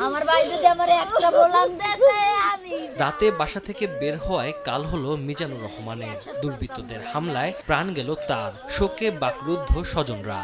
আমার ভাই যদি আমার একটা বলান দিতে আমি রাতে বাসা থেকে বের হওয়ায় কাল হলো মিজানুর রহমানের। দুর্বৃত্তদের হামলায় প্রাণ গেল তার, শোকে বাকরুদ্ধ স্বজনরা।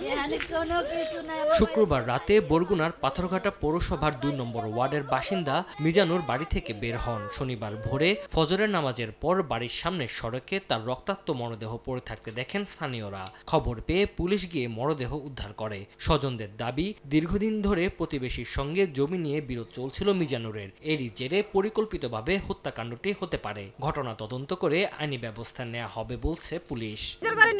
এখানে কোনো কিছু নাই। শুক্রবার রাতে বরগুনার পাথরঘাটা পৌরসভার ২ নম্বর ওয়ার্ডের বাসিন্দা মিজানুর বাড়ি থেকে বের হন। শনিবার ভোরে ফজরের নামাজের পর বাড়ির সামনের সড়কে তার রক্তাক্ত মরদেহ পড়ে থাকতে দেখেন স্থানীয়রা। খবর পেয়ে পুলিশ গিয়ে মরদেহ উদ্ধার করে। স্বজনদের দাবি, দীর্ঘদিন ধরে প্রতিবেশীর সঙ্গে জমি নিয়ে বিরোধ চলছিল মিজানুরের। এরই জেরে পরিকল্পিতভাবে হত্যাকাণ্ডটি হতে পারে। ঘটনা তদন্ত করে আইনি ব্যবস্থা নেওয়া হবে বলছে পুলিশ।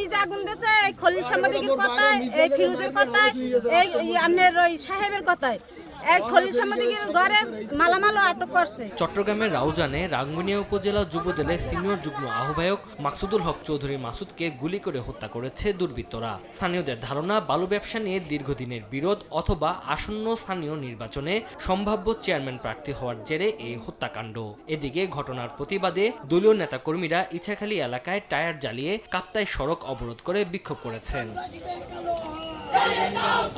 নিজে আগুন দিয়েছে, এই খলিল সাংবাদিকের কথায়, এই ফিরোজের কথায়, এই আপনার ওই সাহেবের কথায়, এই খলিল সাংবাদিকের ঘরে মালামালও আটক করছে। চট্টগ্রামের রাউজানে রাঙ্গুনিয়া উপজেলা যুবদলের সিনিয়র যুগ্ম আহ্বায়ক মাকসুদুল হক চৌধুরী মাসুদকে গুলি করে হত্যা করেছে দুর্বৃত্তরা। স্থানীয়দের ধারণা, বালু ব্যবসা নিয়ে দীর্ঘদিনের বিরোধ অথবা আসন্ন স্থানীয় নির্বাচনে সম্ভাব্য চেয়ারম্যান প্রার্থী হওয়ার জেরে এই হত্যাকাণ্ড। এদিকে ঘটনার প্রতিবাদে দলীয় নেতাকর্মীরা ইছাখালী এলাকায় টায়ার জ্বালিয়ে কাপ্তাই সড়ক অবরোধ করে বিক্ষোভ করেছেন।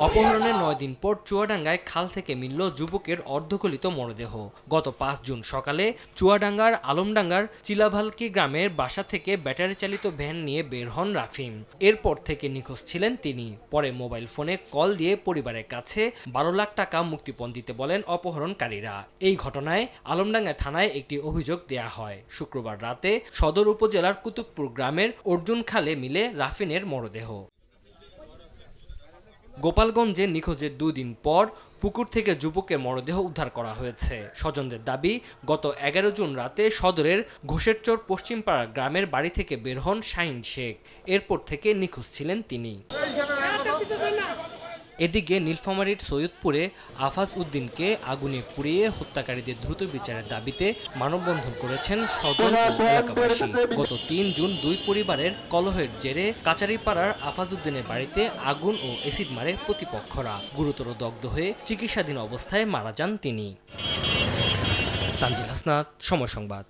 অপহরণের ৯ দিন পর চুয়াডাঙ্গায় খাল থেকে মিলল যুবকের অর্ধগলিত মরদেহ। গত ৫ জুন সকালে চুয়াডাঙ্গার আলমডাঙ্গার চিলাভালকি গ্রামের বাসা থেকে ব্যাটারি চালিত ভ্যান নিয়ে বের হন রাফিম। এরপর থেকে নিখোঁজ ছিলেন তিনি। পরে মোবাইল ফোনে কল দিয়ে পরিবারের কাছে ১২ লাখ টাকা মুক্তিপণ দিতে বলেন অপহরণকারীরা। এই ঘটনায় আলমডাঙ্গা থানায় একটি অভিযোগ দেয়া হয়। শুক্রবার রাতে সদর উপজেলার কুতুবপুর গ্রামের অর্জুন খালে মিলে রাফিনের মরদেহ। গোপালগঞ্জে নিখোঁজের ২ দিন পর পুকুর থেকে যুবকের মরদেহ উদ্ধার করা হয়েছে। স্বজনদের দাবি, গত ১১ জুন রাতে সদরের ঘোষেরচর পশ্চিমপাড়া গ্রামের বাড়ি থেকে বের হন শাহিন শেখ। এরপর থেকে নিখোঁজ ছিলেন তিনি। এদিকে নীলফামারীর সৈয়দপুরে আফাজ উদ্দিনকে আগুনে পুড়িয়ে হত্যাকারীদের দ্রুত বিচারের দাবিতে মানববন্ধন করেছেন স্বজন ও এলাকাবাসী। গত ৩ জুন দুই পরিবারের কলহের জেরে কাচারীপাড়ার আফাজ উদ্দিনের বাড়িতে আগুন ও এসিড মারে প্রতিপক্ষরা। গুরুতর দগ্ধ হয়ে চিকিৎসাধীন অবস্থায় মারা যান তিনি। তানজিল হাসনাত, সময় সংবাদ।